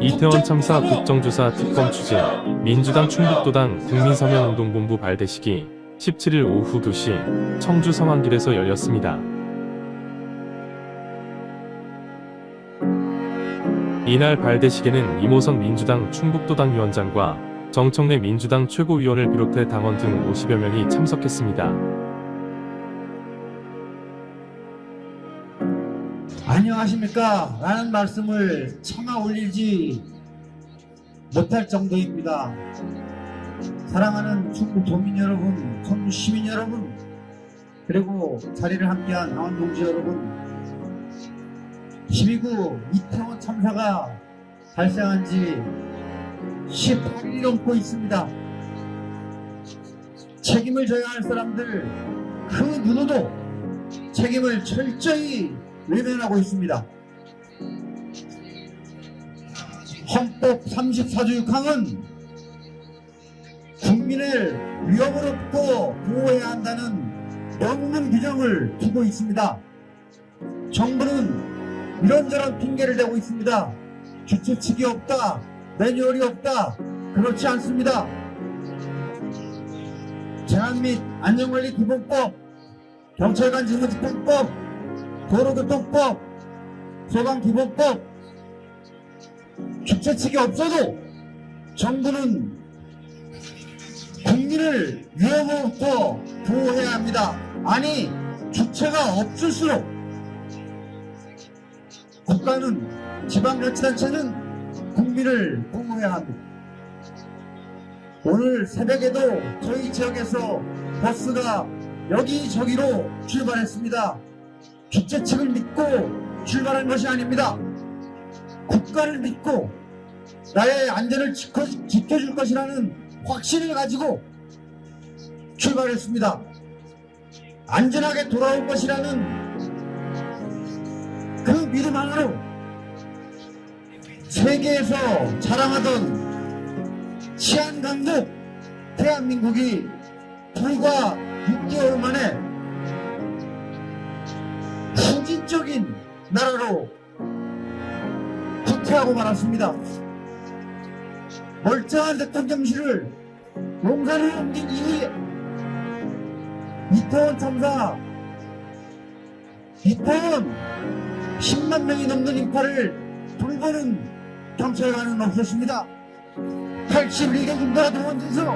이태원 참사 국정조사 특검 추진, 민주당 충북도당 국민서명운동본부 발대식이 17일 오후 2시 청주 성안길에서 열렸습니다. 이날 발대식에는 이모선 민주당 충북도당 위원장과 정청래 민주당 최고위원을 비롯해 당원 등 50여 명이 참석했습니다. 안녕하십니까 라는 말씀을 차마 올리지 못할 정도입니다. 사랑하는 충북 도민 여러분, 청주 시민 여러분, 그리고 자리를 함께한 당원 동지 여러분, 12구 이태원 참사가 발생한 지 18일이 넘고 있습니다. 책임을 져야 할 사람들 그 누구도 책임을 철저히 외면하고 있습니다. 헌법 34조 6항은 국민을 위협으로부터 보호해야 한다는 명문 규정을 두고 있습니다. 정부는 이런저런 핑계를 대고 있습니다. 주최측이 없다, 매뉴얼이 없다. 그렇지 않습니다. 재난 및 안전관리 기본법, 경찰관 직무집행법, 도로교통법, 소방기본법, 주최 측이 없어도 정부는 국민을 위협으로부터 보호해야 합니다. 아니, 주체가 없을수록 국가는, 지방자치단체는 국민을 보호해야 합니다. 오늘 새벽에도 저희 지역에서 버스가 여기저기로 출발했습니다. 주최 측을 믿고 출발한 것이 아닙니다. 국가를 믿고 나의 안전을 지켜줄 것이라는 확신을 가지고 출발했습니다. 안전하게 돌아올 것이라는 그 믿음 하나로 세계에서 자랑하던 치안 강국 대한민국이 불과 6개월 만에 후진적인 나라로 후퇴하고 말았습니다. 멀쩡한 대통령실을 용산으로 옮긴 이후에 이태원 참사, 이태원 10만 명이 넘는 인파를 돌보는 경찰관은 없었습니다. 81개 군대가 동원돼서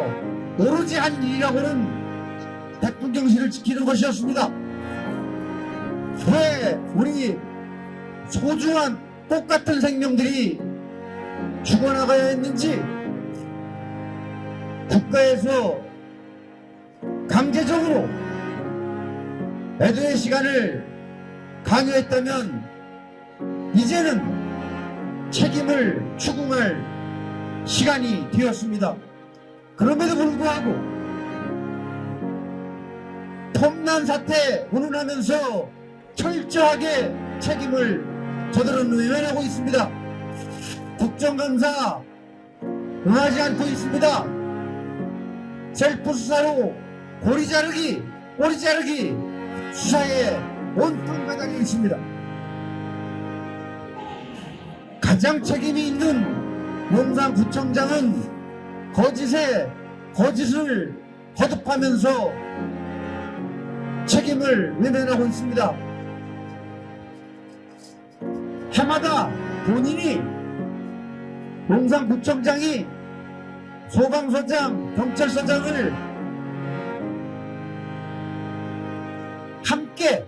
오로지 한 일이라고는 대통령실을 지키는 것이었습니다. 왜 우리 소중한 똑같은 생명들이 죽어나가야 했는지, 국가에서 강제적으로 애도의 시간을 강요했다면 이제는 책임을 추궁할 시간이 되었습니다. 그럼에도 불구하고 톱난 사태 운운하면서 철저하게 책임을 저들은 외면하고 있습니다. 국정감사 응하지 않고 있습니다. 셀프 수사로 꼬리 자르기 수사에 온통 매달려 있습니다. 가장 책임이 있는 용산구청장은 거짓에 거짓을 거듭하면서 책임을 외면하고 있습니다. 해마다 본인이, 용산구청장이 소방서장, 경찰서장을 함께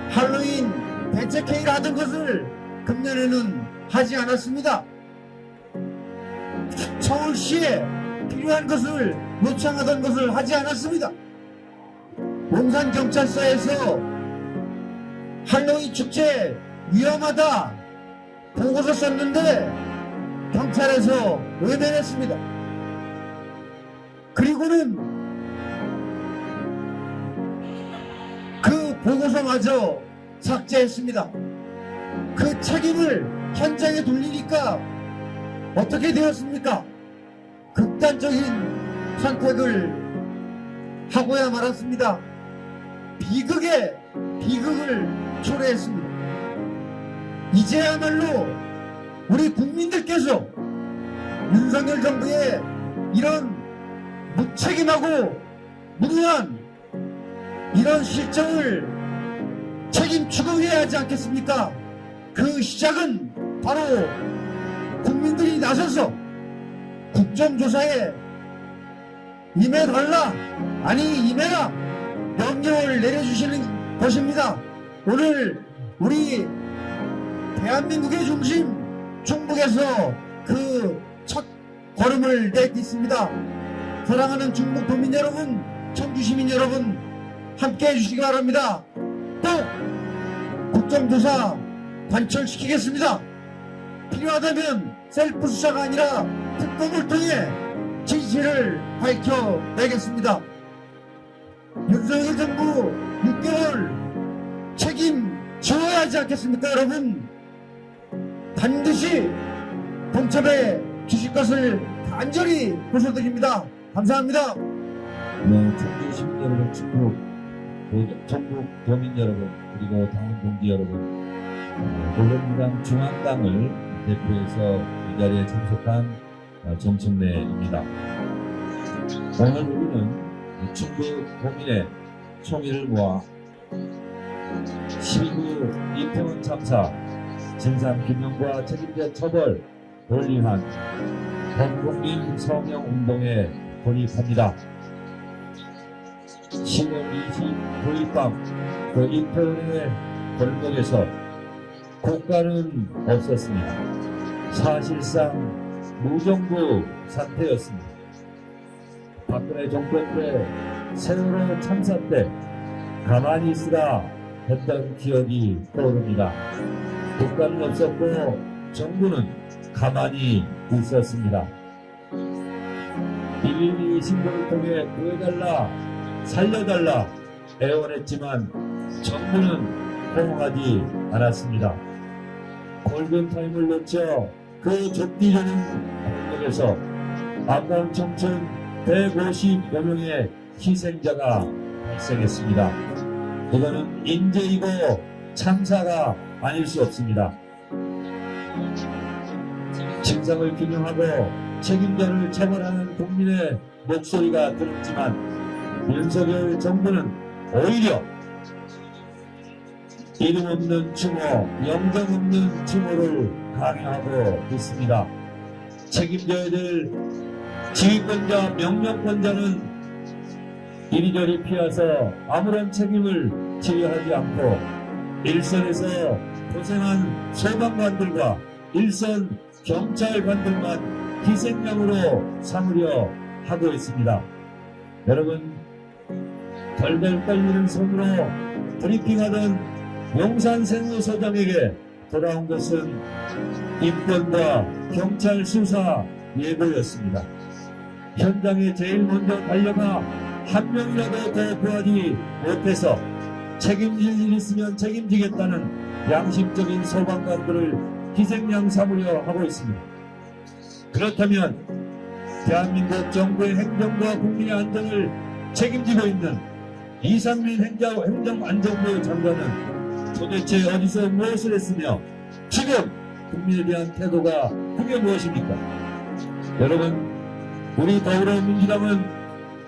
할로윈 대책회의를 하던 것을 금년에는 하지 않았습니다. 서울시에 필요한 것을 요청하던 것을 하지 않았습니다. 용산경찰서에서 할로윈 축제 위험하다 보고서 썼는데 경찰에서 외면했습니다. 그리고는 그 보고서마저 삭제했습니다. 그 책임을 현장에 돌리니까 어떻게 되었습니까? 극단적인 선택을 하고야 말았습니다. 비극에 비극을 초래했습니다. 이제야말로 우리 국민들께서 윤석열 정부의 이런 무책임하고 무능한 이런 실정을 책임지고 해야 하지 않겠습니까? 그 시작은 바로 국민들이 나서서 국정조사에 임해달라, 아니 임해라 명령을 내려주시는 것입니다. 오늘 우리 대한민국의 중심 충북에서 그 첫 걸음을 내딛습니다. 사랑하는 충북 도민 여러분, 청주 시민 여러분, 함께 해주시기 바랍니다. 또 국정조사 관철시키겠습니다. 필요하다면 셀프 수사가 아니라 특검을 통해 진실을 밝혀내겠습니다. 윤석열 정부 6개월 책임져야 하지 않겠습니까, 여러분? 반드시 동참해 주실 것을 간절히 호소드립니다. 감사합니다. 네, 청주 시민 여러분, 전국 도민 여러분, 그리고 당원 동지 여러분, 더불어민주당 중앙당을 대표해서 이 자리에 참석한 정청래입니다. 오늘 우리는 충북 도민의 총의를 모아 12구 이태원 참사 진상규명과 책임자 처벌을 위한 범국민 서명운동에 돌입합니다. 10월 29일 밤 그 이태원의 골목에서 국가는 없었습니다. 사실상 무정부 상태였습니다. 박근혜 정권 때, 세월호 참사 때 가만히 있으라 했던 기억이 떠오릅니다. 국가는 없었고 정부는 가만히 있었습니다. 112 신고를 통해 구해달라, 살려달라 애원했지만 정부는 호응하지 않았습니다. 골든타임을 놓쳐 그 좁기 좁은 골목에서 아까운 청춘 150여 명의 희생자가 발생했습니다. 이거는 인재이고 참사가 아닐 수 없습니다. 진상을 규명하고 책임자를 처벌하는 국민의 목소리가 들었지만 윤석열 정부는 오히려 이름 없는 추모, 영정 없는 추모를 강요하고 있습니다. 책임져야 될 지휘권자, 명령권자는 이리저리 피해서 아무런 책임을 지휘하지 않고 일선에서 고생한 소방관들과 일선 경찰관들만 희생양으로 삼으려 하고 있습니다. 여러분, 덜덜 떨리는 손으로 브리핑하던 용산 세무서장에게 돌아온 것은 입건과 경찰 수사 예고였습니다. 현장에 제일 먼저 달려가 한 명이라도 더 구하지 못해서 책임질 일 있으면 책임지겠다는 양심적인 소방관들을 희생양 삼으려 하고 있습니다. 그렇다면 대한민국 정부의 행정과 국민의 안전을 책임지고 있는 이상민 행정안전부 장관은 도대체 어디서 무엇을 했으며 지금 국민에 대한 태도가 그게 무엇입니까? 여러분, 우리 더불어민주당은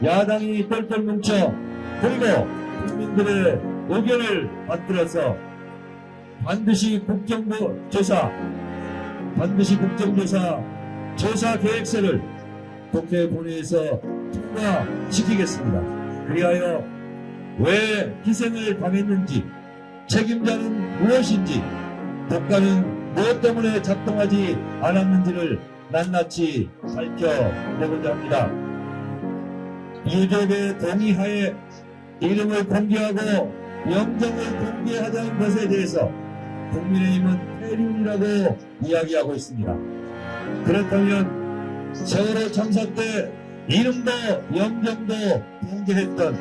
야당이 똘똘 뭉쳐 그리고 국민들의 의견을 받들어서 반드시 국정조사 조사 계획서를 국회 본회의에서 통과시키겠습니다. 그리하여 왜 희생을 당했는지, 책임자는 무엇인지, 국가는 무엇 때문에 작동하지 않았는지를 낱낱이 밝혀내고자 합니다. 유족의 동의하에 이름을 공개하고 영정을 공개하자는 것에 대해서 국민의힘은 폐륜이라고 이야기하고 있습니다. 그렇다면 세월호 참사 때 이름도 영정도 공개했던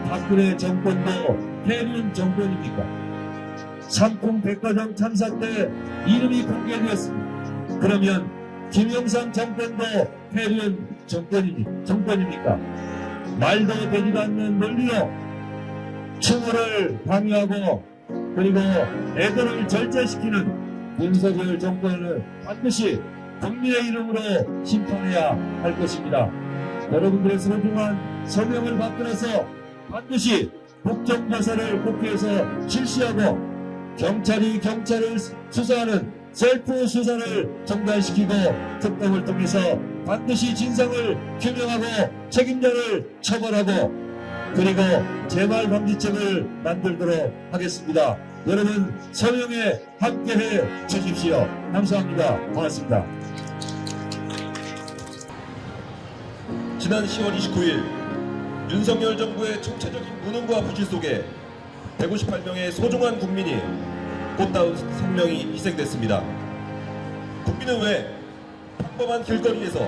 박근혜 정권도 폐륜 정권입니까? 삼풍 백화점 참사 때 이름이 공개되었습니다. 그러면 김영삼 정권도 폐륜 정권입니까? 말도 되지도 않는 논리로 추모를 강요하고 그리고 애도를 절제시키는 윤석열 정권을 반드시 국민의 이름으로 심판해야 할 것입니다. 여러분들의 소중한 서명을 받들어서 반드시 국정조사를 국회에서 실시하고 경찰이 경찰을 수사하는 셀프 수사를 중단시키고 특검을 통해서 반드시 진상을 규명하고 책임자를 처벌하고 그리고 재발 방지책을 만들도록 하겠습니다. 여러분 서명에 함께해 주십시오. 감사합니다. 고맙습니다. 지난 10월 29일 윤석열 정부의 총체적인 무능과 부실 속에 158명의 소중한 국민이 꽃다운 생명이 희생됐습니다. 국민은 왜 평범한 길거리에서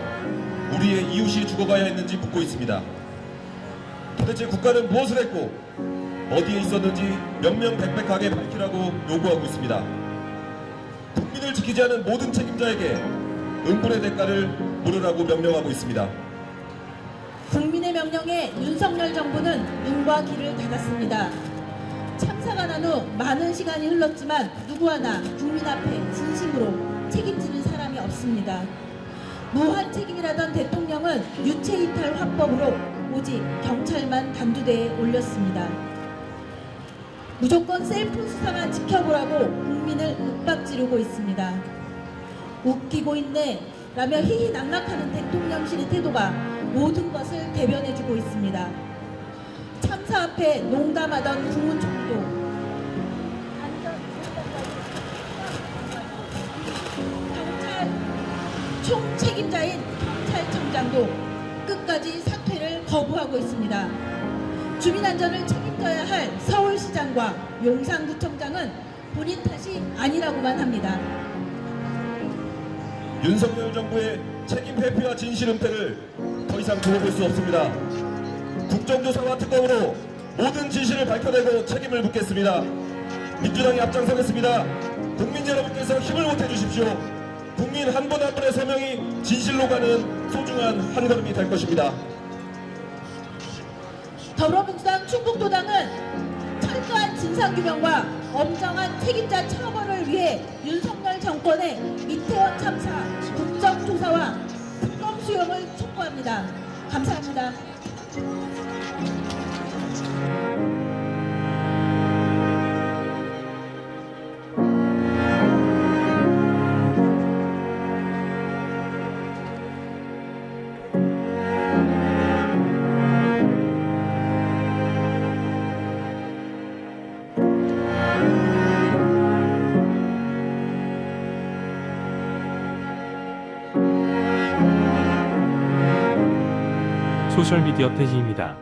우리의 이웃이 죽어가야 했는지 묻고 있습니다. 도대체 국가는 무엇을 했고 어디에 있었는지 명명백백하게 밝히라고 요구하고 있습니다. 국민을 지키지 않은 모든 책임자에게 응분의 대가를 물으라고 명령하고 있습니다. 국민의 명령에 윤석열 정부는 눈과 귀를 닫았습니다. 참사가 난 후 많은 시간이 흘렀지만 누구 하나 국민 앞에 진심으로 책임지는 사람이 없습니다. 무한 책임이라던 대통령은 유체이탈 화법으로 오직 경찰만 단두대에 올렸습니다. 무조건 셀프 수사만 지켜보라고 국민을 윽박지르고 있습니다. 웃기고 있네 라며 희희낙낙하는 대통령실의 태도가 모든 것을 대변해주고 있습니다. 참사 앞에 농담하던 국무총리도 경찰 총책임자인 경찰청장도 끝까지 사퇴를 거부하고 있습니다. 주민안전을 책임져야 할 서울시장과 용산구청장은 본인 탓이 아니라고만 합니다. 윤석열 정부의 책임 회피와 진실 은폐를 더 이상 두고 볼 수 없습니다. 국정조사와 특검으로 모든 진실을 밝혀내고 책임을 묻겠습니다. 민주당이 앞장서겠습니다. 국민 여러분께서 힘을 보태 주십시오. 국민 한 분 한 분의 서명이 진실로 가는 소중한 한 걸음이 될 것입니다. 더불어민주당 충북도당은 철저한 진상규명과 엄정한 책임자 처벌을 위해 윤석열 정권의 이태원 참사 국정조사와 특검 수용을 촉구합니다. 감사합니다. 소셜미디어 태희입니다.